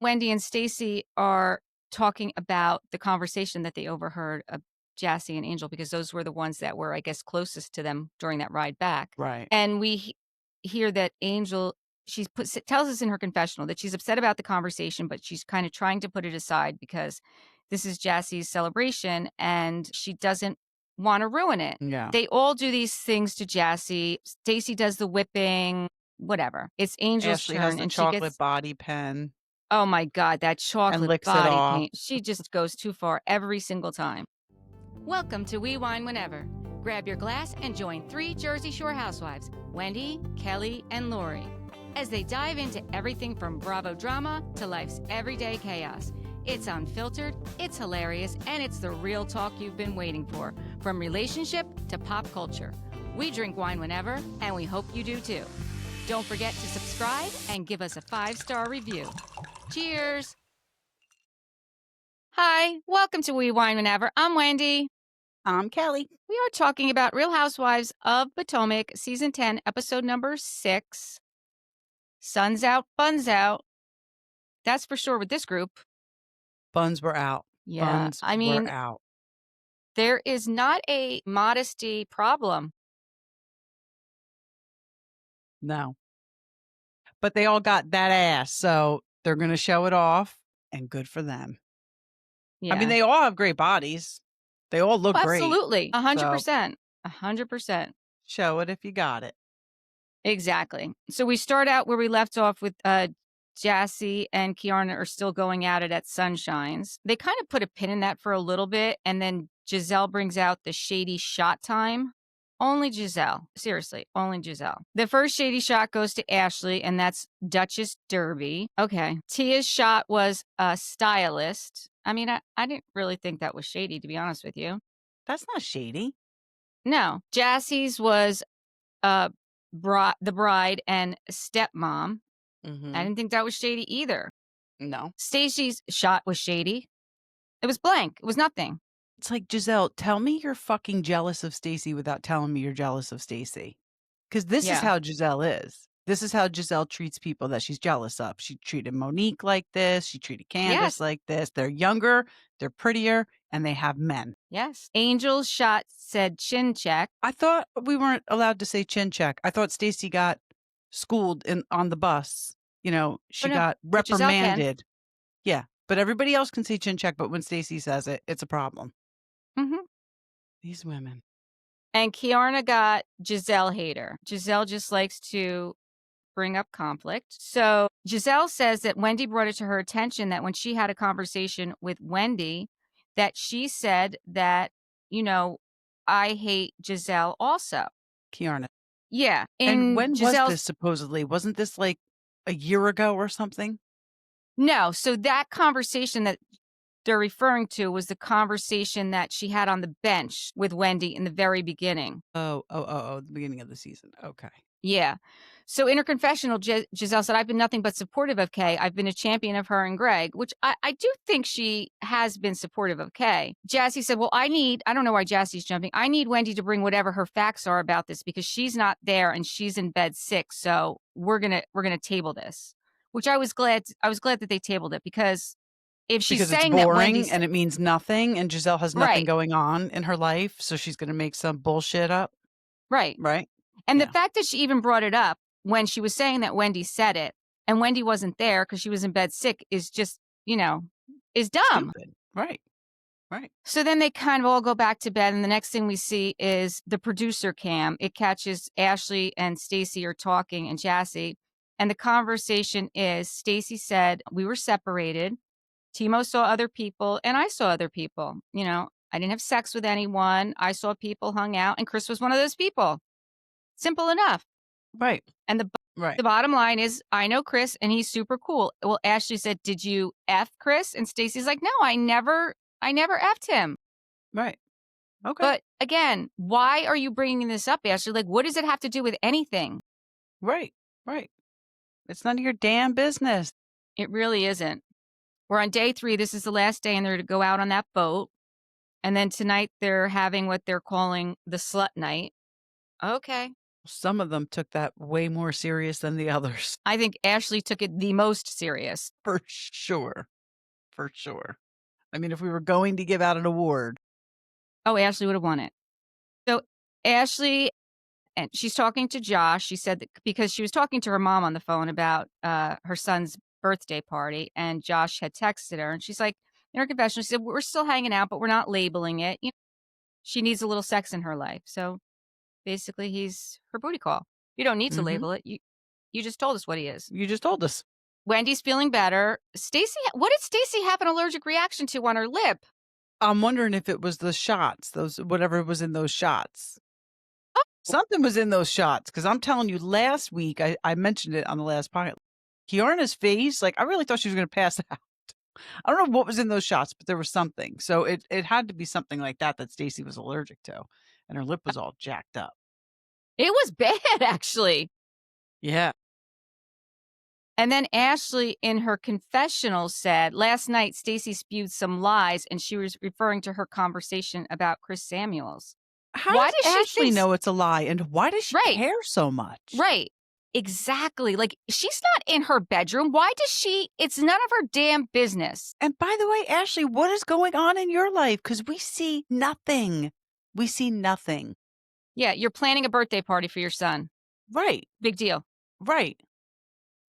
Wendy and Staci are talking about the conversation that they overheard of Jassi and Angel, because those were the ones that were, I guess, closest to them during that ride back. Right. And we hear that Angel, tells us in her confessional that she's upset about the conversation, but she's kind of trying to put it aside because this is Jassi's celebration and she doesn't want to ruin it. Yeah. They all do these things to Jassi. Staci does the whipping, whatever. It's Angel's Ashley turn, has the and she chocolate gets, body pen oh my God, that and chocolate licks it body off. paint. She just goes too far every single time. Welcome to We Wine Whenever. Grab your glass and join 3 Jersey Shore housewives, Wendy, Kelly, and Lori, as they dive into everything from Bravo drama to life's everyday chaos. It's unfiltered, it's hilarious, and it's the real talk you've been waiting for, from relationship to pop culture. We drink wine whenever, and we hope you do too. Don't forget to subscribe and give us a 5-star review. Cheers! Hi, welcome to We Wine Whenever. I'm Wendy. I'm Kelly. We are talking about Real Housewives of Potomac, Season 10, Episode number 6. Sun's out, buns out. That's for sure with this group. Buns were out. Yeah, Buns I were mean, out. there is not a modesty problem. No. But they all got that ass, so they're going to show it off, and good for them. Yeah. I mean, they all have great bodies. They all look great. Absolutely. So 100%. 100%. show it if you got it. Exactly. So we start out where we left off with Jassi and Kiarna are still going at it at Sunshine's. They kind of put a pin in that for a little bit, and then Giselle brings out the shady shot time. Only Giselle. Seriously, only Giselle. The first shady shot goes to Ashley, and that's Duchess Derby. Okay. Tia's shot was a stylist. I mean, I didn't really think that was shady, to be honest with you. That's not shady. No. Jassi's was the bride and stepmom. Mm-hmm. I didn't think that was shady either. No. Staci's shot was shady. It was blank. It was nothing. It's like, Giselle, tell me you're fucking jealous of Staci without telling me you're jealous of Staci. Because this is how Giselle is. This is how Giselle treats people that she's jealous of. She treated Monique like this. She treated Candace like this. They're younger, they're prettier, and they have men. Yes. Angel's shot said chin check. I thought we weren't allowed to say chin check. I thought Staci got schooled on the bus. You know, she got reprimanded. Yeah, but everybody else can say chin check, but when Staci says it, it's a problem. Mm-hmm. These women. And Kiarna got Giselle Hater. Giselle just likes to bring up conflict. So Giselle says that Wendy brought it to her attention that when she had a conversation with Wendy, that she said that, you know, I hate Giselle also. Kiarna. Yeah. And when was this supposedly? Wasn't this like a year ago or something? No. So that conversation that they're referring to was the conversation that she had on the bench with Wendy in the very beginning. Oh, the beginning of the season. Okay. Yeah. So in her confessional, Giselle said, I've been nothing but supportive of Kay. I've been a champion of her and Greg, which I do think she has been supportive of Kay. Jassi said, well, I don't know why Jassi's jumping. I need Wendy to bring whatever her facts are about this because she's not there and she's in bed sick. So we're going to table this, which I was glad that they tabled it because if she's saying it's boring that Wendy's, and it means nothing and Giselle has nothing going on in her life, so she's going to make some bullshit up. Right. Right. And the fact that she even brought it up when she was saying that Wendy said it and Wendy wasn't there because she was in bed sick is just, is dumb. Stupid. Right. Right. So then they kind of all go back to bed. And the next thing we see is the producer cam. It catches Ashley and Staci are talking and Jassi. And the conversation is Staci said, we were separated. Timo saw other people and I saw other people. I didn't have sex with anyone. I saw people hung out and Chris was one of those people. Simple enough. Right. And the bottom line is, I know Chris and he's super cool. Well, Ashley said, did you F Chris? And Staci's like, no, I never F'd him. Right. Okay. But again, why are you bringing this up, Ashley? Like, what does it have to do with anything? Right. Right. It's none of your damn business. It really isn't. We're on day 3. This is the last day and they're to go out on that boat. And then tonight they're having what they're calling the slut night. Okay. Some of them took that way more serious than the others. I think Ashley took it the most serious. For sure. For sure. I mean, if we were going to give out an award. Oh, Ashley would have won it. So Ashley, and she's talking to Josh. She said that because she was talking to her mom on the phone about her son's birthday party, and Josh had texted her, and she's like, in her confessional, she said, "We're still hanging out, but we're not labeling it. You know, she needs a little sex in her life." So basically, he's her booty call. You don't need to label it. You just told us what he is. You just told us. Wendy's feeling better. Staci, what did Staci have an allergic reaction to on her lip? I'm wondering if it was the shots, whatever was in those shots. Oh. Something was in those shots, because I'm telling you, last week, I mentioned it on the last podcast. Kiarna's face, like, I really thought she was going to pass out. I don't know what was in those shots, but there was something. So it had to be something like that Staci was allergic to. And her lip was all jacked up. It was bad, actually. Yeah. And then Ashley, in her confessional, said, last night, Staci spewed some lies, and she was referring to her conversation about Chris Samuels. How does Ashley know it's a lie, and why does she care so much? Right. Exactly. Like, she's not in her bedroom. Why does she? It's none of her damn business. And by the way, Ashley, what is going on in your life? Because we see nothing. We see nothing. Yeah, you're planning a birthday party for your son. Right. Big deal. Right.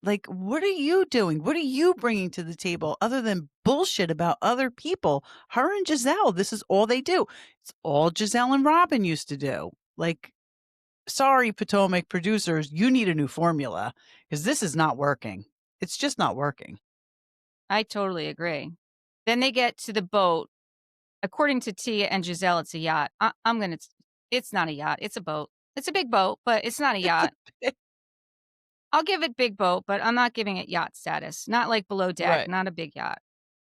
Like, what are you doing? What are you bringing to the table other than bullshit about other people? Her and Giselle, this is all they do. It's all Giselle and Robin used to do. Like, sorry, Potomac producers, you need a new formula because this is not working. It's just not working. I totally agree. Then they get to the boat. According to Tia and Giselle, it's a yacht. It's not a yacht. It's a boat. It's a big boat, but it's not a yacht. I'll give it big boat, but I'm not giving it yacht status. Not like below deck, not a big yacht.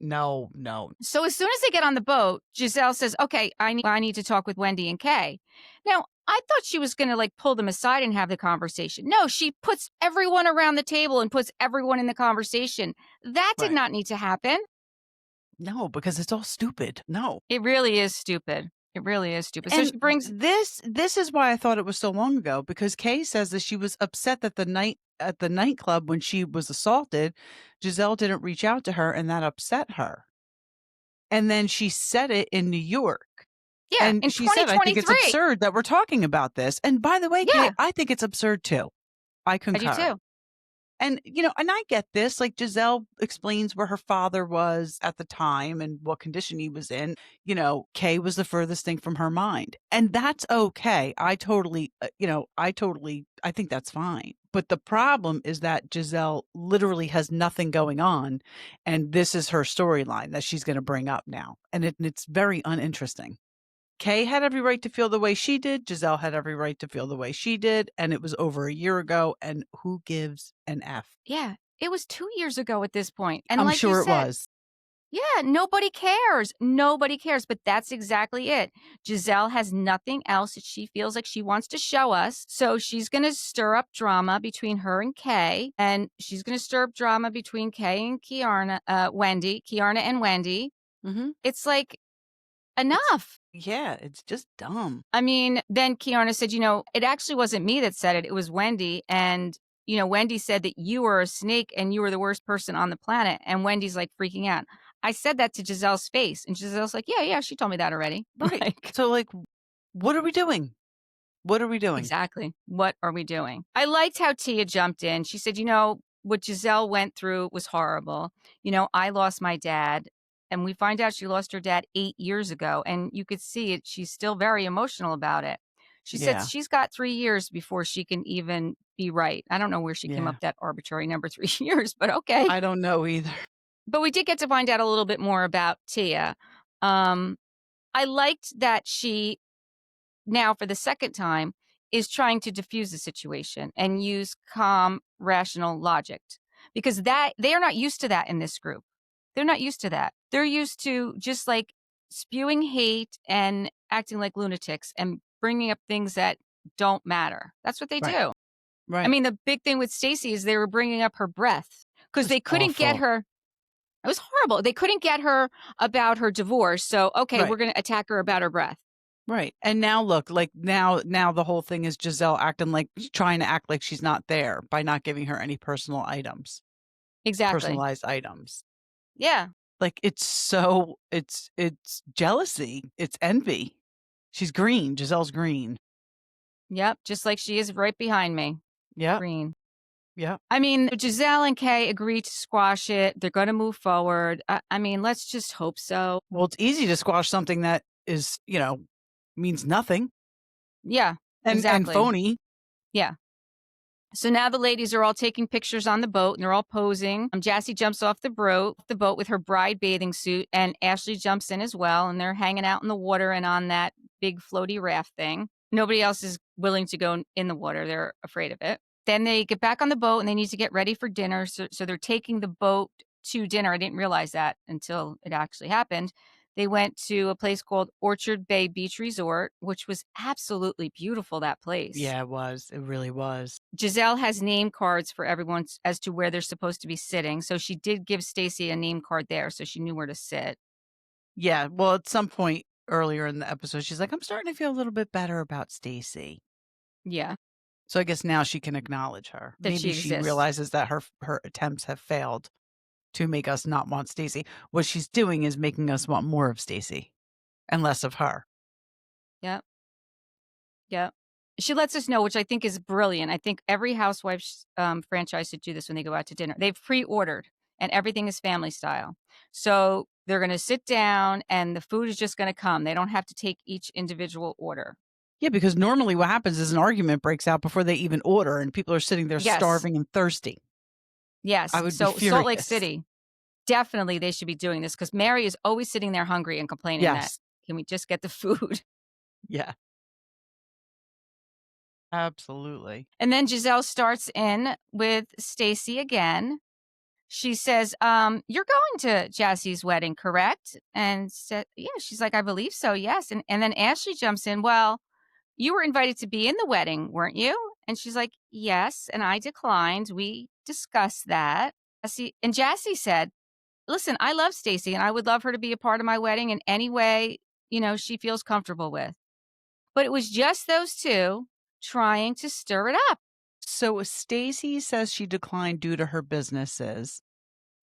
No. So as soon as they get on the boat, Giselle says, okay, I need to talk with Wendy and Kay. Now, I thought she was going to like pull them aside and have the conversation. No, she puts everyone around the table and puts everyone in the conversation. That did not need to happen. No, because it's all stupid. No. It really is stupid. It really is stupid. And so she brings this is why I thought it was so long ago, because Kay says that she was upset that at the nightclub when she was assaulted, Giselle didn't reach out to her, and that upset her. And then she said it in New York. Yeah, and in she said, I think it's absurd that we're talking about this. And by the way, Kay, I think it's absurd too. I concur. I do too. And, you know, and I get this, like Giselle explains where her father was at the time and what condition he was in. You know, Kay was the furthest thing from her mind. And that's okay. I totally, I think that's fine. But the problem is that Giselle literally has nothing going on. And this is her storyline that she's going to bring up now. And it's very uninteresting. Kay had every right to feel the way she did. Giselle had every right to feel the way she did. And it was over a year ago. And who gives an F? Yeah, it was 2 years ago at this point. And I'm like sure you it said, was. Yeah, nobody cares. Nobody cares. But that's exactly it. Giselle has nothing else that she feels like she wants to show us. So she's going to stir up drama between her and Kay. And she's going to stir up drama between Kay and Kiarna and Wendy. Mm-hmm. It's like, enough. It's just dumb. I mean, then Kiarna said, you know, it actually wasn't me that said it. It was Wendy. And, you know, Wendy said that you were a snake and you were the worst person on the planet. And Wendy's like freaking out. I said that to Giselle's face. And Giselle's like, yeah, she told me that already. Right. So, like, what are we doing? What are we doing? Exactly. What are we doing? I liked how Tia jumped in. She said, you know, what Giselle went through was horrible. You know, I lost my dad. And we find out she lost her dad 8 years ago. And you could see it. She's still very emotional about it. She said she's got 3 years before she can even be right. I don't know where she came up with that arbitrary number 3 years, but okay. I don't know either. But we did get to find out a little bit more about Tia. I liked that she, now for the second time, is trying to diffuse the situation and use calm, rational logic. Because they are not used to that in this group. They're not used to that. They're used to just like spewing hate and acting like lunatics and bringing up things that don't matter. That's what they do. Right. I mean, the big thing with Staci is they were bringing up her breath because they couldn't get her. It was horrible. They couldn't get her about her divorce. So, okay, we're going to attack her about her breath. Right. And now look, like now the whole thing is Giselle trying to act like she's not there by not giving her any personal items. Exactly. Personalized items. Yeah. Like it's jealousy. It's envy. She's green. Giselle's green. Yep. Just like she is right behind me. Yeah. Green. Yeah. I mean, Giselle and Kay agreed to squash it. They're going to move forward. I mean, let's just hope so. Well, it's easy to squash something that is, means nothing. Yeah, And exactly. phony. Yeah. So now the ladies are all taking pictures on the boat and they're all posing. Jassi jumps off the boat with her bride bathing suit, and Ashley jumps in as well. And they're hanging out in the water and on that big floaty raft thing. Nobody else is willing to go in the water. They're afraid of it. Then they get back on the boat and they need to get ready for dinner. So they're taking the boat to dinner. I didn't realize that until it actually happened. They went to a place called Orchard Bay Beach Resort, which was absolutely beautiful, that place. Yeah, it was. It really was. Giselle has name cards for everyone as to where they're supposed to be sitting. So she did give Staci a name card there, so she knew where to sit. Yeah. Well, at some point earlier in the episode, she's like, I'm starting to feel a little bit better about Staci. Yeah. So I guess now she can acknowledge her. That Maybe she realizes that her attempts have failed to make us not want Staci. What she's doing is making us want more of Staci and less of her. Yep. Yep. She lets us know, which I think is brilliant. I think every Housewives franchise should do this when they go out to dinner. They've pre-ordered and everything is family style. So they're going to sit down and the food is just going to come. They don't have to take each individual order. Yeah, because normally what happens is an argument breaks out before they even order and people are sitting there starving and thirsty. Yes. I would be furious. Salt Lake City, definitely they should be doing this because Mary is always sitting there hungry and complaining that, can we just get the food? Yeah. Absolutely. And then Giselle starts in with Staci again. She says, you're going to Jassi's wedding, correct? And said, yeah, she's like, I believe so, yes. And then Ashley jumps in, well, you were invited to be in the wedding, weren't you? And she's like, yes, and I declined. We discussed that. And Jassi said, listen, I love Staci and I would love her to be a part of my wedding in any way, she feels comfortable with. But it was just those two trying to stir it up. So Staci says she declined due to her businesses,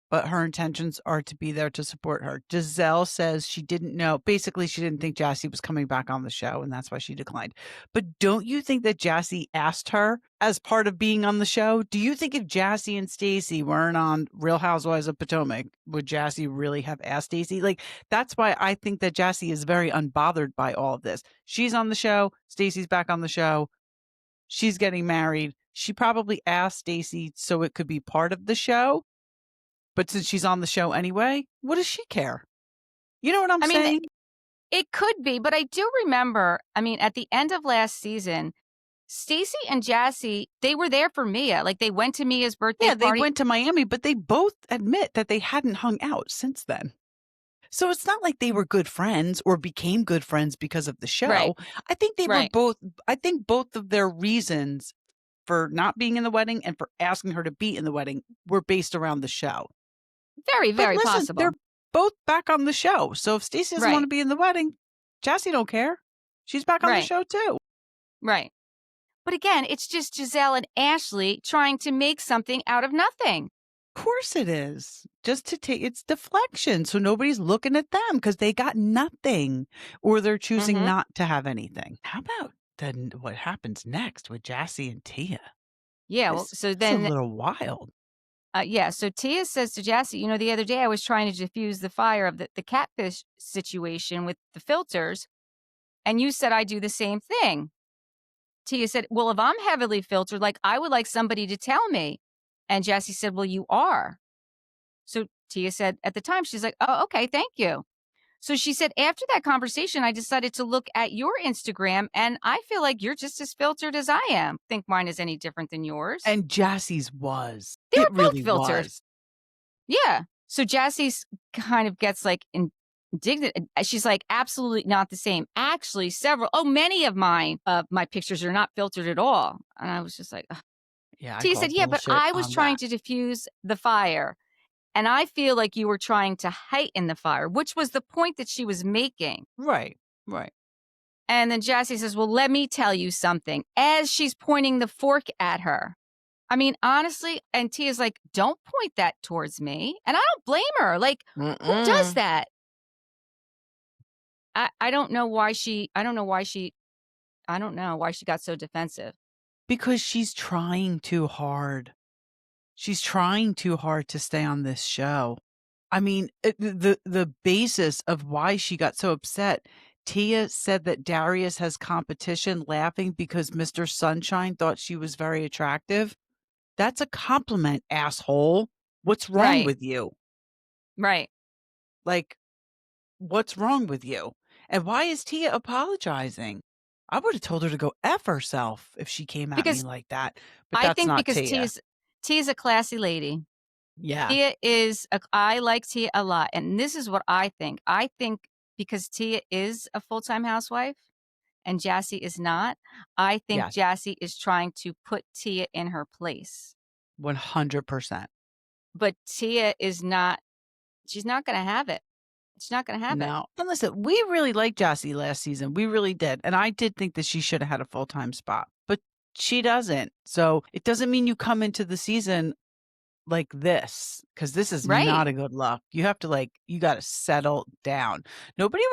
but her intentions are to be there to support her. Giselle says she didn't know. Basically, she didn't think Jassi was coming back on the show, and that's why she declined. But don't you think that Jassi asked her as part of being on the show? Do you think if Jassi and Staci weren't on Real Housewives of Potomac, would Jassi really have asked Staci? Like, that's why I think that Jassi is very unbothered by all of this. She's on the show. Staci's back on the show. She's getting married. She probably asked Staci so it could be part of the show. But since she's on the show anyway, what does she care? You know what I'm saying? It could be, but I do remember, at the end of last season, Staci and Jassi, they were there for Mia. Like, they went to Mia's birthday party. Yeah, they went to Miami, but they both admit that they hadn't hung out since then. So it's not like they were good friends or became good friends because of the show. Right. I think they were both, I think both of their reasons for not being in the wedding and for asking her to be in the wedding were based around the show. Very, very possible. They're both back on the show. So if Staci doesn't want to be in the wedding, Jassi don't care. She's back on the show too. Right. But again, it's just Giselle and Ashley trying to make something out of nothing. Of course it is. Just to take it's deflection. So nobody's looking at them because they got nothing or they're choosing not to have anything. How about then what happens next with Jassi and Tia? Yeah. So then it's a little wild. So Tia says to Jassi, the other day I was trying to diffuse the fire of the catfish situation with the filters, and you said I do the same thing. Tia said, well, if I'm heavily filtered, like, I would like somebody to tell me. And Jassi said, well, you are. So Tia said at the time, she's like, oh, okay, thank you. So she said, after that conversation, I decided to look at your Instagram, and I feel like you're just as filtered as I am. Think mine is any different than yours. And Jassi's was. They were really both filtered. Was. Yeah. So Jassi's kind of gets like indignant. She's like, absolutely not the same. Actually, many of my pictures are not filtered at all. And I was just like, ugh. Yeah. Tia said, yeah, but I was trying to diffuse the fire. And I feel like you were trying to heighten the fire, which was the point that she was making. Right. Right. And then Jassi says, well, let me tell you something, as she's pointing the fork at her. I mean, honestly, and Tia's like, don't point that towards me. And I don't blame her. Like, who does that? I don't know why she got so defensive. Because she's trying too hard. She's trying too hard to stay on this show. I mean, the basis of why she got so upset, Tia said that Darius has competition, laughing because Mr. Sunshine thought she was very attractive. That's a compliment, asshole. What's wrong with you? Right. Like, what's wrong with you? And why is Tia apologizing? I would have told her to go F herself if she came at me like that. But I that's think not because Tia. Tia's a classy lady. Yeah. Tia I like Tia a lot. And this is what I think. I think because Tia is a full-time housewife and Jassi is not, I think Yes. Jassi is trying to put Tia in her place. 100%. But Tia is not, she's not going to have it. She's not going to have it. No. And listen, we really liked Jassi last season. We really did. And I did think that she should have had a full-time spot, but she doesn't. So it doesn't mean you come into the season like this, because this is not a good look. You have to you got to settle down. Nobody,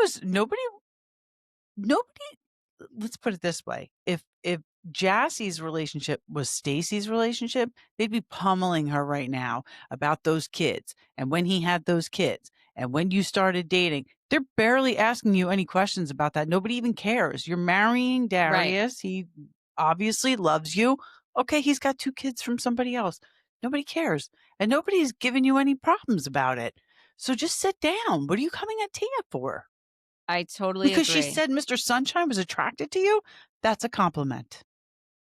let's put it this way. If Jassie's relationship was Staci's relationship, they'd be pummeling her right now about those kids and when he had those kids and when you started dating. They're barely asking you any questions about that. Nobody even cares. You're marrying Darius. He obviously loves you. Okay, he's got 2 kids from somebody else. Nobody cares. And nobody's giving you any problems about it. So just sit down. What are you coming at Tia for? I totally Because agree. she said Mr. Sunshine was attracted to you? That's a compliment.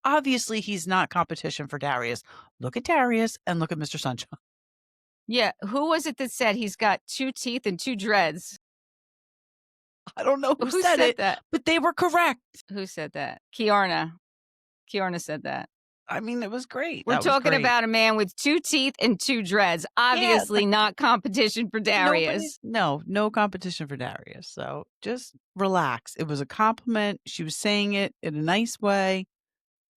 Obviously, he's not competition for Darius. Look at Darius and look at Mr. Sunshine. Yeah. Who was it that said he's got 2 teeth and 2 dreads? I don't know who said it, that? but they were correct. Who said that? Kiarna. Kiarna said that. I mean, it was great. We're talking about a man with 2 teeth and 2 dreads. Obviously not competition for Darius. No competition for Darius. So just relax. It was a compliment. She was saying it in a nice way,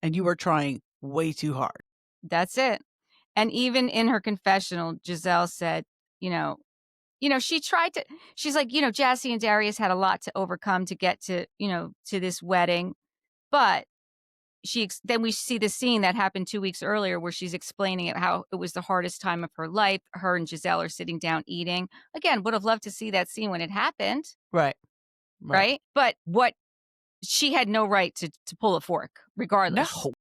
and you were trying way too hard. That's it. And even in her confessional, Giselle said, she tried to, she's like, Jassi and Darius had a lot to overcome to get to, to this wedding. But then we see the scene that happened 2 weeks earlier where she's explaining how it was the hardest time of her life. Her and Giselle are sitting down eating. Again, would have loved to see that scene when it happened. Right. But she had no right to pull a fork, regardless. No.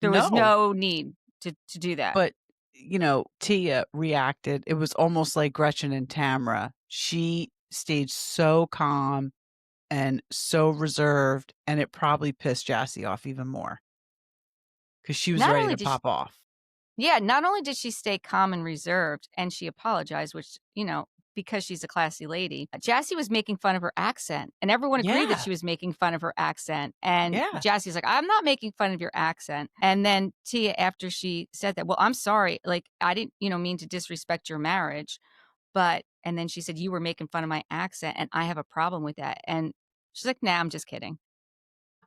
There was no need to do that. But, Tia reacted. It was almost like Gretchen and Tamra. She stayed so calm and so reserved, and it probably pissed Jassi off even more because she was ready to pop off. Yeah, not only did she stay calm and reserved, and she apologized, which, because she's a classy lady, Jassi was making fun of her accent, and everyone agreed that she was making fun of her accent. And Jassi's like, I'm not making fun of your accent. And then Tia, after she said that, well, I'm sorry. Like, I didn't, mean to disrespect your marriage. And then she said, you were making fun of my accent, and I have a problem with that. And she's like, nah, I'm just kidding.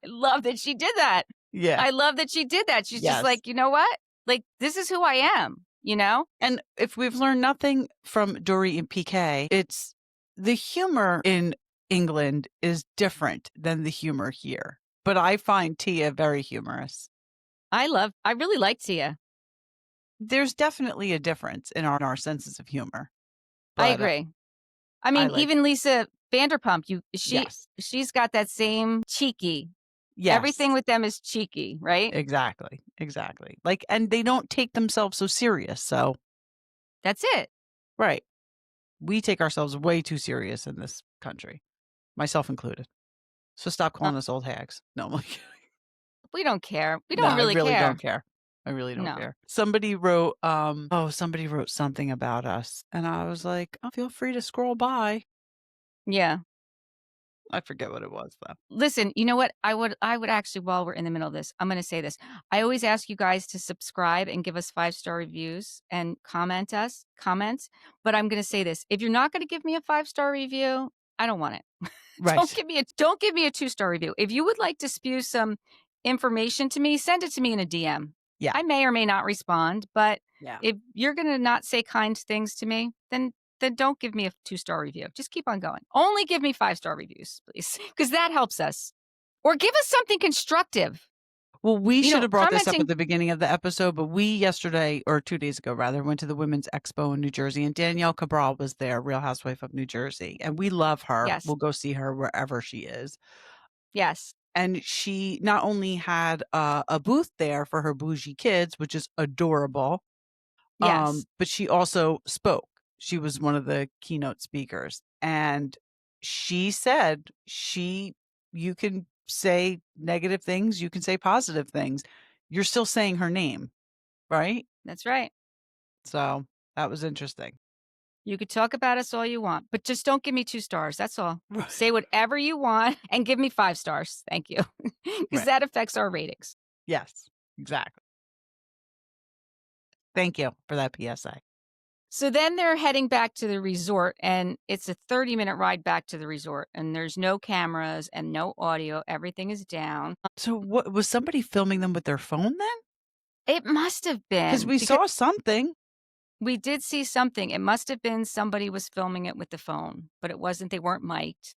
I love that she did that. Yeah. I love that she did that. She's just like, you know what? Like, this is who I am, And if we've learned nothing from Dory and PK, it's the humor in England is different than the humor here. But I find Tia very humorous. I really like Tia. There's definitely a difference in our senses of humor. But, I agree. I mean, even Lisa Vanderpump, she's got that same cheeky. Yes. Everything with them is cheeky, right? Exactly. And they don't take themselves so serious. So that's it. Right. We take ourselves way too serious in this country, myself included. So stop calling us old hags. No, I'm kidding. We don't care. We don't really care. I really don't care. Somebody wrote, somebody wrote something about us. And I was like, feel free to scroll by. Yeah. I forget what it was, though. Listen, you know what? I would actually, while we're in the middle of this, I'm going to say this. I always ask you guys to subscribe and give us 5-star reviews and comments. But I'm going to say this. If you're not going to give me a 5-star review, I don't want it. Right. Don't give me a 2-star review. If you would like to spew some information to me, send it to me in a DM. Yeah. I may or may not respond, but Yeah. if you're going to not say kind things to me, then don't give me a 2-star review. Just keep on going. Only give me 5-star reviews, please, because that helps us. Or give us something constructive. Well, we should have brought this up commenting- at the beginning of the episode, but we yesterday, or 2 days ago rather, went to the Women's Expo in New Jersey, and Danielle Cabral was there, Real Housewife of New Jersey, and we love her. Yes. We'll go see her wherever she is. Yes. And she not only had a booth there for her bougie kids, which is adorable, Yes. but she also spoke. She was one of the keynote speakers, and she said you can say negative things, you can say positive things. You're still saying her name, right? That's right. So that was interesting. You could talk about us all you want, but just don't give me 2 stars. That's all. Say whatever you want and give me 5 stars. Thank you. Because that affects our ratings. Yes, exactly. Thank you for that PSA. So then they're heading back to the resort, and it's a 30-minute ride back to the resort, and there's no cameras and no audio. Everything is down. So what was somebody filming them with their phone then? It must have been. Because we saw something. We did see something. It must have been somebody was filming it with the phone, but it wasn't. They weren't mic'd.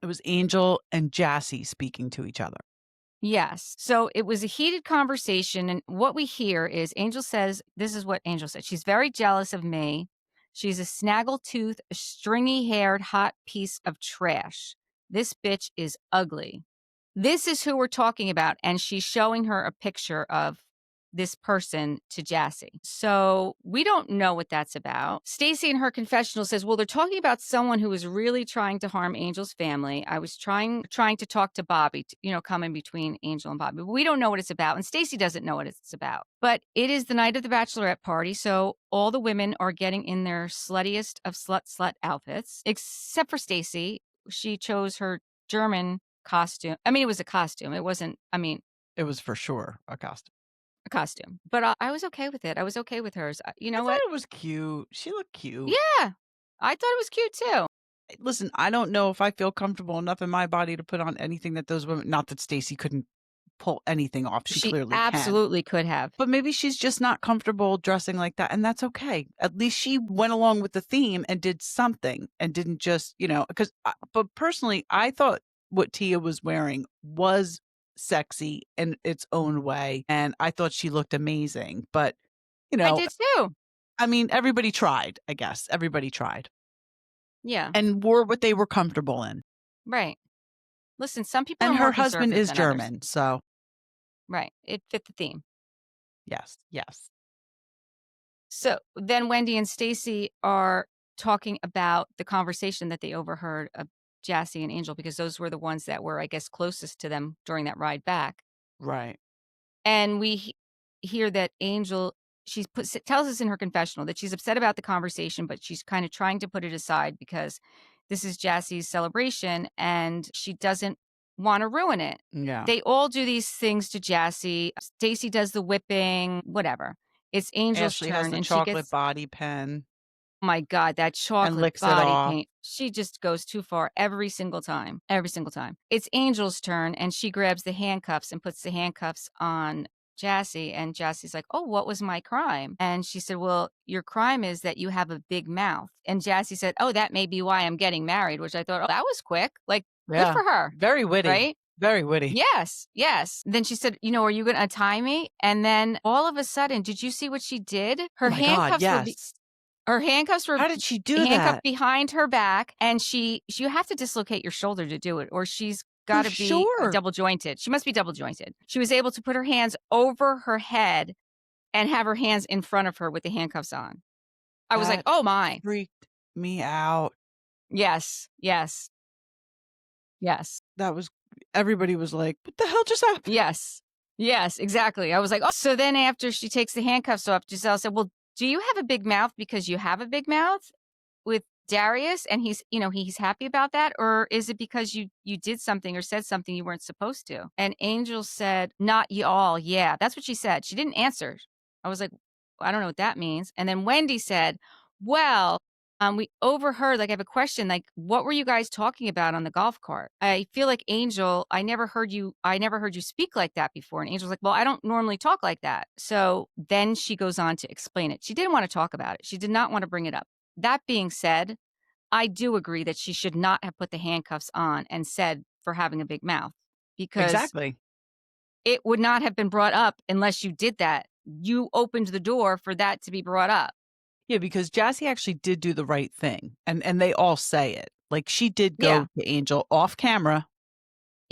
It was Angel and Jassi speaking to each other. Yes. So it was a heated conversation. And what we hear is Angel says, this is what Angel said. She's very jealous of me. She's a snaggletooth, stringy haired, hot piece of trash. This bitch is ugly. This is who we're talking about. And she's showing her a picture of this person to Jassi. So we don't know what that's about. Staci in her confessional says, well, they're talking about someone who was really trying to harm Angel's family. I was trying to talk to Bobby, coming between Angel and Bobby. But we don't know what it's about. And Staci doesn't know what it's about. But it is the night of the bachelorette party. So all the women are getting in their sluttiest of slut outfits, except for Staci. She chose her German costume. I mean, it was a costume. It wasn't, it was for sure a costume. But I was okay with it. I was okay with hers. You know what? It was cute. She looked cute. Yeah, I thought it was cute too. Listen, I don't know if I feel comfortable enough in my body to put on anything that those women. Not that Staci couldn't pull anything off. She clearly absolutely could have. But maybe she's just not comfortable dressing like that, and that's okay. At least she went along with the theme and did something, and didn't just because. But personally, I thought what Tia was wearing was sexy in its own way, and I thought she looked amazing. But I did too. I mean, everybody tried. I guess everybody tried. Yeah, and wore what they were comfortable in. Right. Listen, some people. And are more her husband is German, others. so right, it fit the theme. Yes. So then Wendy and Staci are talking about the conversation that they overheard of Jassi and Angel, because those were the ones that were, I guess, closest to them during that ride back. Right. And we hear that Angel, tells us in her confessional that she's upset about the conversation, but she's kind of trying to put it aside because this is Jassi's celebration and she doesn't want to ruin it. Yeah. They all do these things to Jassi. Staci does the whipping, whatever. It's Angel's Ashley turn, has the and chocolate she gets. body pen. Oh my God, that chocolate licks it body off. paint. She just goes too far every single time. Every single time. It's Angel's turn, and she grabs the handcuffs and puts the handcuffs on Jassi. And Jassi's like, oh, what was my crime? And she said, well, your crime is that you have a big mouth. And Jassi said, oh, that may be why I'm getting married, which I thought, oh, that was quick. Like, good for her. Very witty. Right? Very witty. Yes. Then she said, are you going to untie me? And then all of a sudden, did you see what she did? Her handcuffs were. Her handcuffs were. How did she do handcuffed that? behind her back, and you have to dislocate your shoulder to do it, or she's got to be double jointed. She must be double jointed. She was able to put her hands over her head and have her hands in front of her with the handcuffs on. I was like, oh my. Freaked me out. Yes. Everybody was like, what the hell just happened? Yes, exactly. I was like, oh. So then after she takes the handcuffs off, Giselle said, well, do you have a big mouth because you have a big mouth with Darius and he's happy about that? Or is it because you did something or said something you weren't supposed to? And Angel said, not y'all. Yeah, that's what she said. She didn't answer. I was like, I don't know what that means. And then Wendy said, well, We overheard, like, I have a question, like, what were you guys talking about on the golf cart? I feel like Angel, I never heard you speak like that before. And Angel's like, well, I don't normally talk like that. So then she goes on to explain it. She didn't want to talk about it. She did not want to bring it up. That being said, I do agree that she should not have put the handcuffs on and said for having a big mouth, because Exactly. it would not have been brought up unless you did that. You opened the door for that to be brought up. Yeah, because Jassi actually did do the right thing, and they all say it. Like, she did go Yeah. to Angel off camera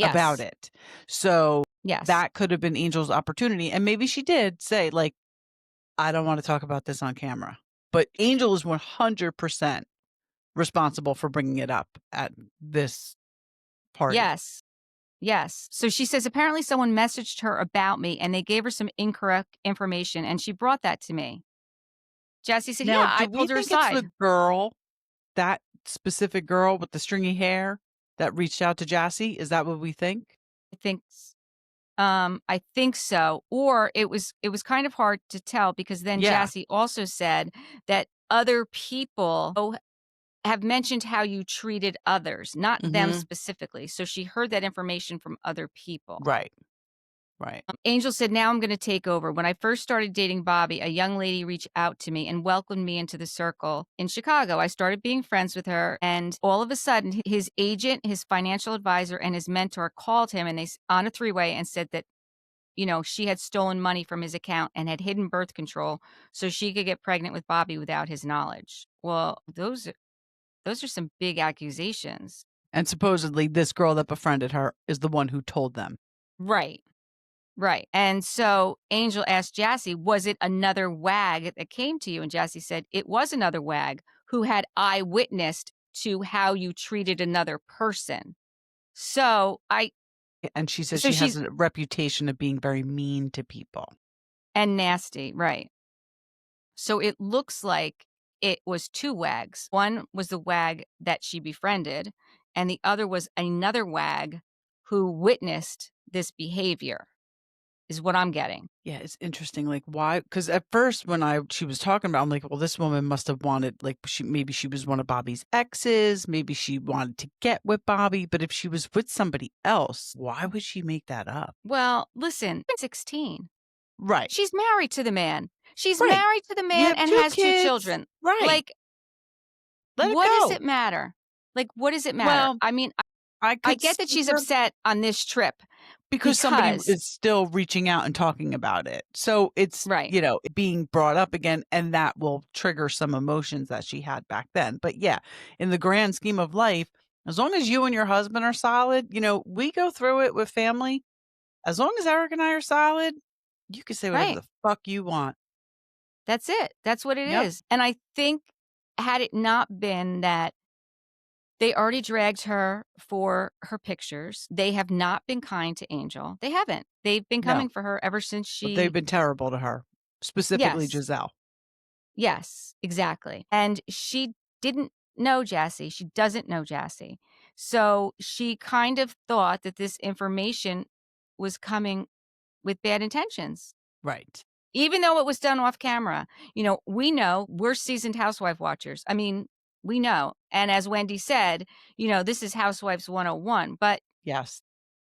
about Yes. it. So Yes. that could have been Angel's opportunity, and maybe she did say, like, "I don't wanna talk about this on camera." But Angel is 100% responsible for bringing it up at this party. Yes. Yes. So she says, apparently someone messaged her about me and they gave her some incorrect information and she brought that to me. Jassi said, Now, yeah, do I we pulled her think it's aside. the girl, that specific girl with the stringy hair that reached out to Jassi? Is that what we think? I think I think so. Or it was kind of hard to tell because then Yeah. Jassi also said that other people have mentioned how you treated others, not them Mhm. specifically. So she heard that information from other people. Right. Right. Angel said, now I'm going to take over. When I first started dating Bobby, a young lady reached out to me and welcomed me into the circle in Chicago. I started being friends with her, and all of a sudden, his agent, his financial advisor, and his mentor called him and on a three-way and said that, she had stolen money from his account and had hidden birth control so she could get pregnant with Bobby without his knowledge. Well, those are some big accusations. And supposedly this girl that befriended her is the one who told them. Right. Right. And so Angel asked Jassi, was it another wag that came to you? And Jassi said, it was another wag who had eyewitnessed to how you treated another person. So And she says so she has she's, a reputation of being very mean to people. and nasty. Right. So it looks like it was two wags. One was the wag that she befriended, and the other was another wag who witnessed this behavior, is what I'm getting. Yeah, it's interesting. Like, why? Because at first, when she was talking about, I'm like, well, this woman must have wanted, like, maybe she was one of Bobby's exes. Maybe she wanted to get with Bobby. But if she was with somebody else, why would she make that up? Well, listen, 16. Right. She's married to the man. She's Right. married to the You man have and two has 2 kids. children. Right. Like, Let it what does go. it matter? Like, what does it matter? Well, I mean, I I could get that see she's her upset on this trip because somebody because is still reaching out and talking about it. So it's, right, being brought up again, and that will trigger some emotions that she had back then. But yeah, in the grand scheme of life, as long as you and your husband are solid, we go through it with family. As long as Eric and I are solid, you can say whatever right. the fuck you want. That's it. That's what it Yep. is. And I think had it not been that they already dragged her for her pictures, they have not been kind to Angel. They haven't. They've been No, coming for her ever since but they've she been terrible to her, specifically yes. Giselle. Yes, exactly. And she didn't know Jassi. She doesn't know Jassi. So she kind of thought that this information was coming with bad intentions, Right. even though it was done off camera. We know we're seasoned housewife watchers. I mean, we know. And as Wendy said, this is Housewives 101. But Yes.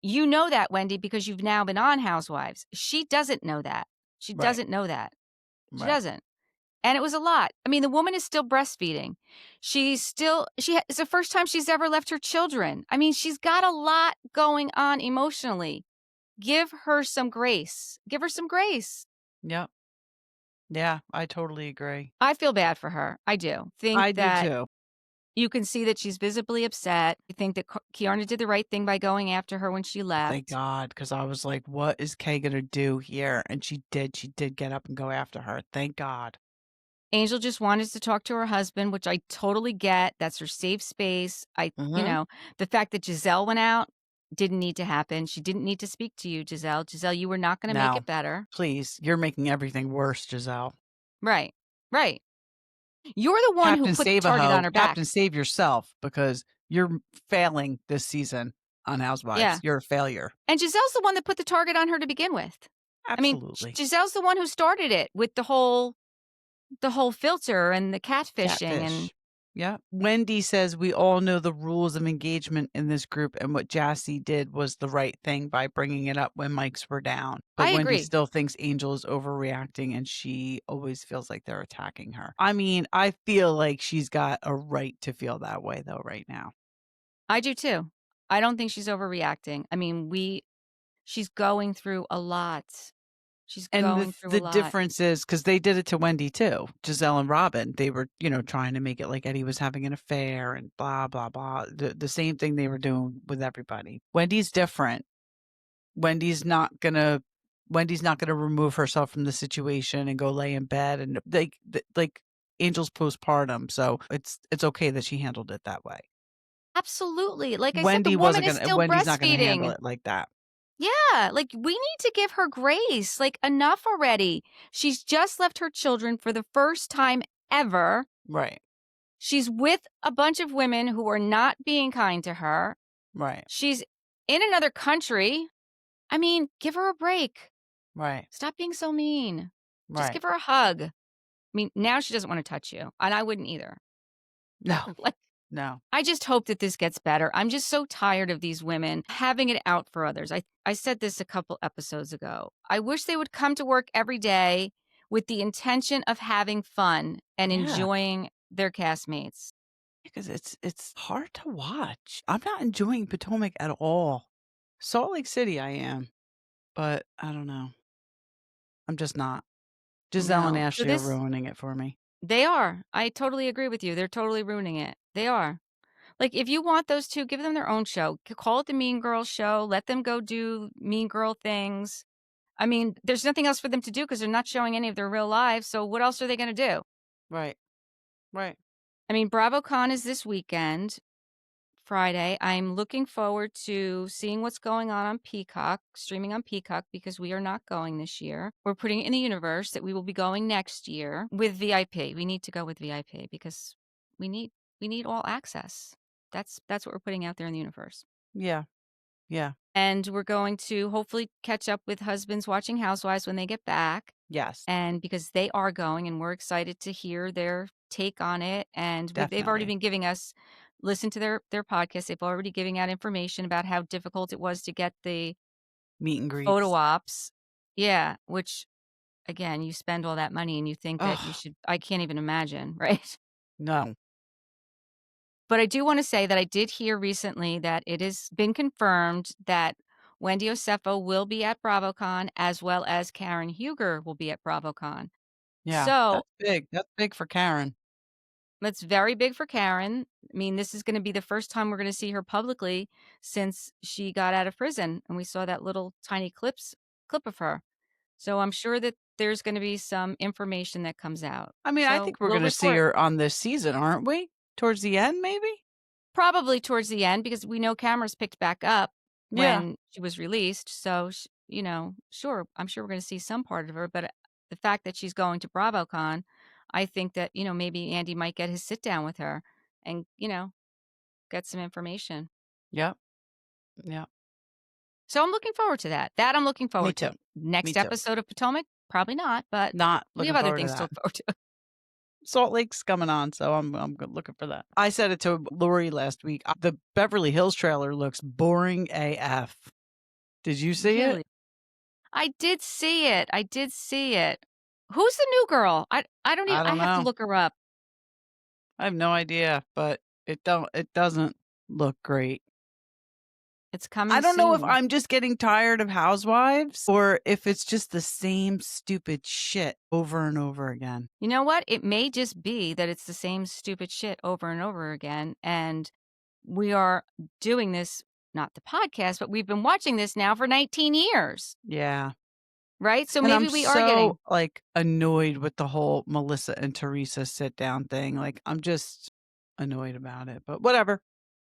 you know that, Wendy, because you've now been on Housewives. She doesn't know that. She Right. doesn't know that. She Right. doesn't. And it was a lot. I mean, the woman is still breastfeeding. It's the first time she's ever left her children. I mean, she's got a lot going on emotionally. Give her some grace. Give her some grace. Yep. Yeah, I totally agree. I feel bad for her. I do. Think I do that too. you can see that she's visibly upset. I think that Kiarna did the right thing by going after her when she Thank left. God, because I was like, what is Kay going to do here? And she did. She did get up and go after her. Thank God. Angel just wanted to talk to her husband, which I totally get. That's her safe space. Mhm. The fact that Giselle went out didn't need to happen. She didn't need to speak to you, Giselle. Giselle, you were not going to make Now, it better. please, you're making everything worse, Giselle. Right. Right. You're the one who Captain put the Save a target Hoe. on her Captain back. Save yourself, because you're failing this season on Housewives. Yeah. You're a failure. And Giselle's the one that put the target on her to begin with. I mean, Absolutely. Giselle's the one who started it with the whole filter and the catfishing and Catfish. Yeah. Wendy says we all know the rules of engagement in this group, and what Jassi did was the right thing by bringing it up when mics were down. But I Wendy agree. still thinks Angel is overreacting, and she always feels like they're attacking her. I mean, I feel like she's got a right to feel that way, though, right now. I do too. I don't think she's overreacting. I mean, she's going through a lot. She's And going through a the lot. difference is because they did it to Wendy too, Giselle and Robin. They were, trying to make it like Eddie was having an affair and blah, blah, blah. The same thing they were doing with everybody. Wendy's different. Wendy's not gonna remove herself from the situation and go lay in bed and like Angel's postpartum. So it's okay that she handled it that way. Absolutely. Like I said, the woman is still Wendy's not gonna handle breastfeeding. it like that. Yeah, like we need to give her grace. Like enough already. She's just left her children for the first time ever. Right. She's with a bunch of women who are not being kind to her. Right. She's in another country. I mean, give her a break. Right. Stop being so mean. Just Right. give her a hug. I mean, now she doesn't want to touch you, and I wouldn't either. No. Like, No. I just hope that this gets better. I'm just so tired of these women having it out for others. I said this a couple episodes ago. I wish they would come to work every day with the intention of having fun and Yeah. enjoying their castmates. Because it's hard to watch. I'm not enjoying Potomac at all. Salt Lake City I am, but I don't know. I'm just not. Giselle and No. So Ashley are this ruining it for me. they are. I totally agree with you. They're totally ruining it. They are. Like, if you want those two, give them their own show. Call it the Mean Girls show. Let them go do mean girl things. I mean, there's nothing else for them to do because they're not showing any of their real lives. So what else are they going to do? Right. Right. I mean, BravoCon is this weekend, Friday. I'm looking forward to seeing what's going on Peacock, streaming on Peacock, because we are not going this year. We're putting it in the universe that we will be going next year with VIP. We need to go with VIP because we need all access. That's what we're putting out there in the universe. Yeah. Yeah. And we're going to hopefully catch up with husbands watching Housewives when they get back. Yes. And because they are going, and we're excited to hear their take on it. And they've already Definitely. been giving us, listen to their podcast. They've already giving out information about how difficult it was to get the Meet and photo greets. ops. Yeah, which again, you spend all that money and you think that you Oh, should, I can't even imagine, right? no. But I do want to say that I did hear recently that it has been confirmed that Wendy Osefo will be at BravoCon, as well as Karen Huger will be at BravoCon. Yeah. So That's big. That's big for Karen. that's very big for Karen. I mean, this is going to be the first time we're going to see her publicly since she got out of prison, and we saw that little tiny clip of her. So I'm sure that there's going to be some information that comes out. I mean, I So think we're we'll gonna see report. her on this season, aren't we? Towards the end, maybe? Probably towards the end because we know cameras picked back up Yeah. when she was released. So, sure, I'm sure we're going to see some part of her. But the fact that she's going to BravoCon, I think that, maybe Andy might get his sit down with her and, get some information. Yep. Yep. So I'm looking forward to that. That I'm looking Me forward too. to. Me Next too. episode of Potomac? Probably not, but Not we looking have other forward to things to that. look forward to. Salt Lake's coming on, so I'm looking for that. I said it to Lori last week. The Beverly Hills trailer looks boring AF. Did you see it? Really? I did see it. I did see it. Who's the new girl? I don't even, I I don't have to know. look her up. I have no idea, but it doesn't look great. It's I coming don't know if soon. I'm just getting tired of Housewives or if it's just the same stupid shit over and over again. You know what? It may just be that it's the same stupid shit over and over again. And we are doing this, not the podcast, but we've been watching this now for 19 years, Yeah. right? So And I'm maybe we are so getting like annoyed with the whole Melissa and Teresa sit down thing. Like I'm just annoyed about it, but whatever.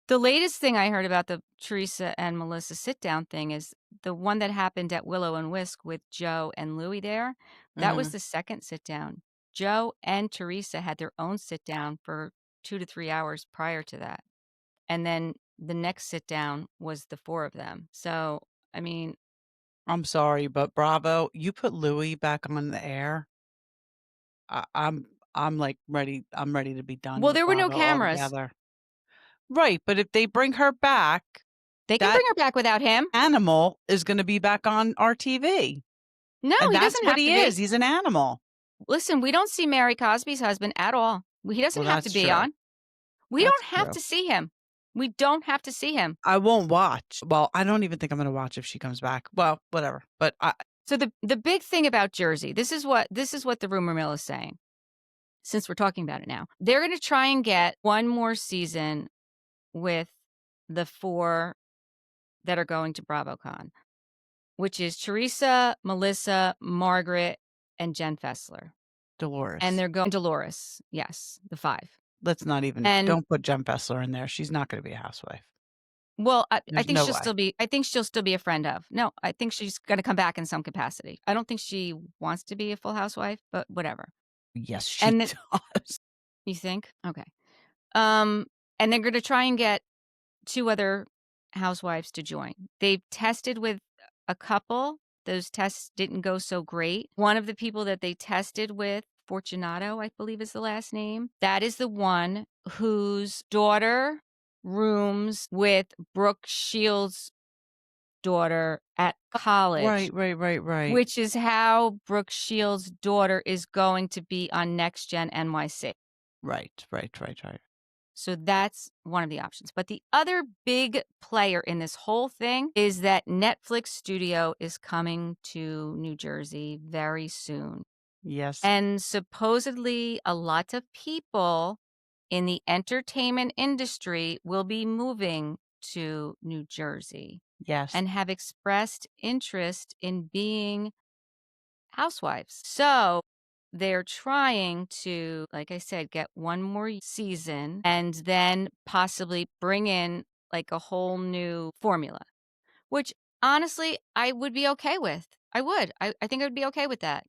the latest thing I heard about the Teresa and Melissa sit down thing is the one that happened at Willow and Whisk with Joe and Louie there. That was Uh-huh. the second sit down. Joe and Teresa had their own sit down for 2 to 3 hours prior to that. And then the next sit down was the four of them. So, I mean, I'm sorry, but Bravo, you put Louis back on the air. I'm like ready. I'm ready to be done Well, with there were no Bravo cameras. altogether. Right, but if they bring her back, They can bring her back without him. Animal is going to be back on our TV. No, And he that's doesn't what have to he be. is. He's an animal. Listen, we don't see Mary Cosby's husband at all. He doesn't have to That's be true. on. We That's don't have true. to see him. We don't have to see him. I won't watch. Well, I don't even think I'm going to watch if she comes back. Well, whatever. But So the big thing about Jersey, this is what the rumor mill is saying. Since we're talking about it now, they're going to try and get one more season with the 4 that are going to BravoCon, which is Teresa, Melissa, Margaret, and Jen Fessler. Dolores. And they're going Dolores. Yes, the 5. Let's not even don't put Jen Fessler in there. She's not going to be a housewife. Well, I think no she'll way. still be. I think she'll still be a friend of. No, I think she's going to come back in some capacity. I don't think she wants to be a full housewife, but whatever. Yes, she does. You think? Okay. And they're going to try and get 2 other housewives to join. They've tested with a couple. Those tests didn't go so great. One of the people that they tested with, Fortunato, I believe is the last name, that is the one whose daughter rooms with Brooke Shields' daughter at college. Right. Which is how Brooke Shields' daughter is going to be on Next Gen NYC. Right. So that's one of the options. But the other big player in this whole thing is that Netflix studio is coming to New Jersey very soon. Yes. And supposedly a lot of people in the entertainment industry will be moving to New Jersey. Yes. And have expressed interest in being housewives. So they're trying to, like I said, get one more season and then possibly bring in like a whole new formula, which honestly, I would be okay with. I would. I think I would be okay with that.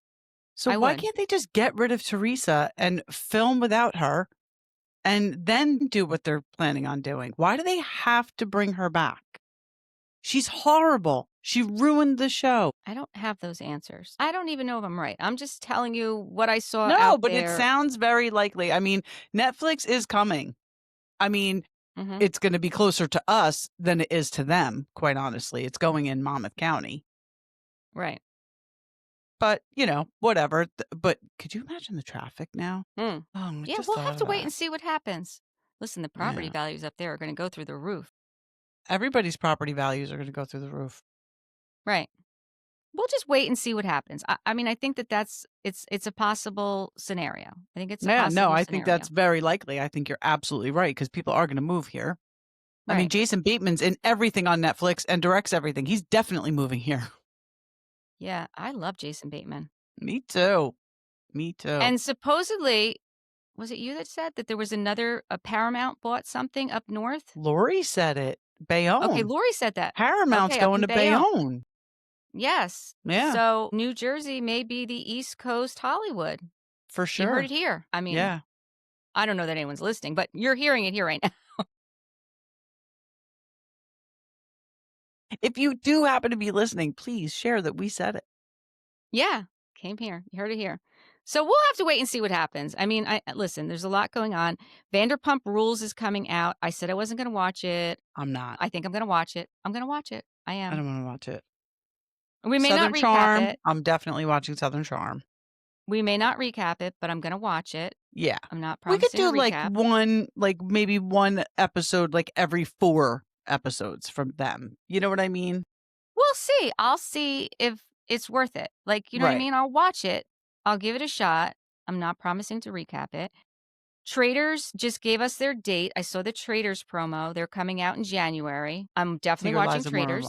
So why can't they just get rid of Teresa and film without her and then do what they're planning on doing? Why do they have to bring her back? She's horrible. She ruined the show. I don't have those answers. I don't even know if I'm right. I'm just telling you what I saw out there. No, but it sounds very likely. I mean, Netflix is coming. I mean, it's going to be closer to us than it is to them, quite honestly. It's going in Monmouth County. Right. But, whatever. But could you imagine the traffic now? Oh, yeah, we'll have to wait and see what happens. Listen, the property values up there are going to go through the roof. Everybody's property values are going to go through the roof. Right. We'll just wait and see what happens. I mean, I think it's a possible scenario. I think it's a possible no, I scenario. think that's very likely. I think you're absolutely right because people are going to move here. Right. I mean, Jason Bateman's in everything on Netflix and directs everything. He's definitely moving here. Yeah, I love Jason Bateman. Me too. And supposedly, was it you that said that there was a Paramount bought something up north? Lori said it. Bayonne. Okay, Lori said that. Paramount's going to Bayonne. Yes. Yeah. So New Jersey may be the East Coast Hollywood. For sure. You heard it here. I mean, I don't know that anyone's listening, but you're hearing it here right now. If you do happen to be listening, please share that we said it. Yeah, came here. You heard it here. So we'll have to wait and see what happens. I mean, listen, there's a lot going on. Vanderpump Rules is coming out. I said I wasn't going to watch it. I'm not. I think I'm going to watch it. I'm going to watch it. I am. I don't want to watch it. We may Southern not recap Charm, it. I'm definitely watching Southern Charm. We may not recap it, but I'm going to watch it. Yeah. I'm not promising we could do maybe one episode like every 4 episodes from them. You know what I mean? We'll see. I'll see if it's worth it. Like, you know what I mean? I'll watch it. I'll give it a shot. I'm not promising to recap it. Traders just gave us their date. I saw the Traders promo. They're coming out in January. I'm definitely watching Traders.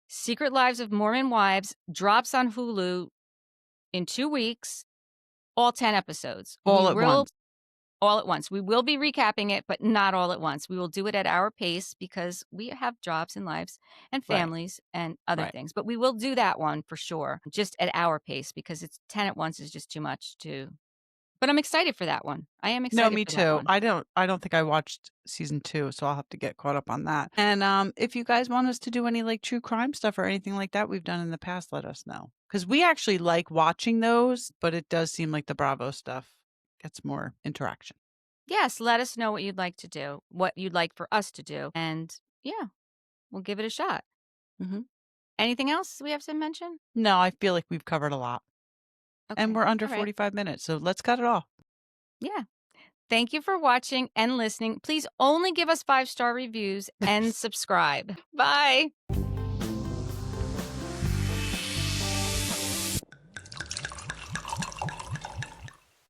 Secret Lives of Mormon Wives drops on Hulu in 2 weeks. All 10 episodes. All at once. We will be recapping it, but not all at once. We will do it at our pace because we have jobs and lives and families and other things. But we will do that one for sure, just at our pace because it's 10 at once is just too much to. But I'm excited for that one. I am excited. No, me too. I don't think I watched season 2, so I'll have to get caught up on that. And if you guys want us to do any like true crime stuff or anything like that we've done in the past, let us know. Because we actually like watching those, but it does seem like the Bravo stuff gets more interaction. Yes, let us know what you'd like to do, what you'd like for us to do. And yeah, we'll give it a shot. Mm-hmm. Anything else we have to mention? No, I feel like we've covered a lot. Okay. And we're under All right. 45 minutes, so let's cut it off. Yeah. Thank you for watching and listening. Please only give us 5-star reviews and subscribe. Bye.